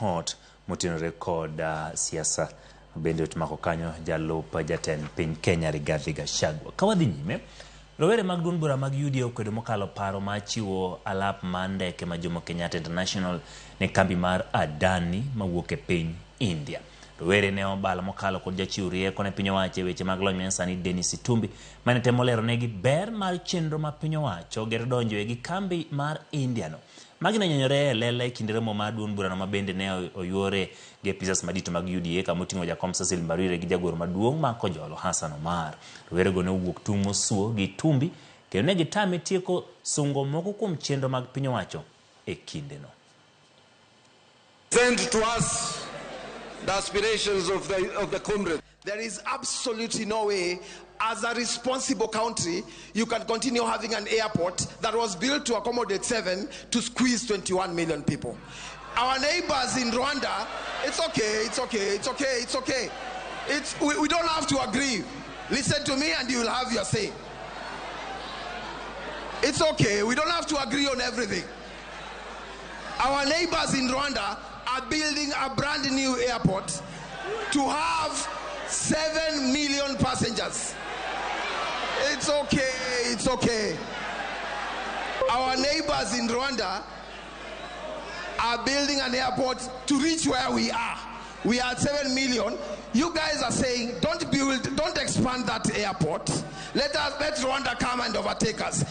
report motenore kod siasa bende otimako kanyo jalup jatend piny Kenya Rigathi Gachagua. Kawadhi nyime, rowere mag duond bura mag UDA okwedo mokalo paro mar chiwo alap mar ndeke ma Jomo Kenyatta International ne kambi mar ADANI mawuok e piny India. Rowere ne obalo mokalo kod jachiw rieko ne piny owacho weche mag lony manyasani Dennis Itumbi mane temo lero negi ber mar chenro ma piny owacho ger donjo e gi kambi mar India no. Magi ne nyonyore lele kinde romo mar duond burano ma bende ne oyuore gi apisas madito mag UDA kama oting'o jakom Cecil Mbarire gi jagoro maduong' ma Kojolo Hassan Omar. Rowere go ne owuok tung' mosuo gi Itumbi kendo ne gitame tieko sungo moko kuom chenro mag piny owacho e kinde no. Send to us the aspirations of the comrades. There is absolutely no way, as a responsible country, you can continue having an airport that was built to accommodate 7 to squeeze 21 million people. Our neighbors in Rwanda, it's okay. We don't have to agree. Listen to me and you will have your say. It's okay, we don't have to agree on everything. Our neighbors in Rwanda are building a brand new airport to have 7 million passengers. It's okay. Our neighbors in Rwanda are building an airport to reach where we are. We are at 7 million. You guys are saying, don't expand that airport. Let Rwanda come and overtake us.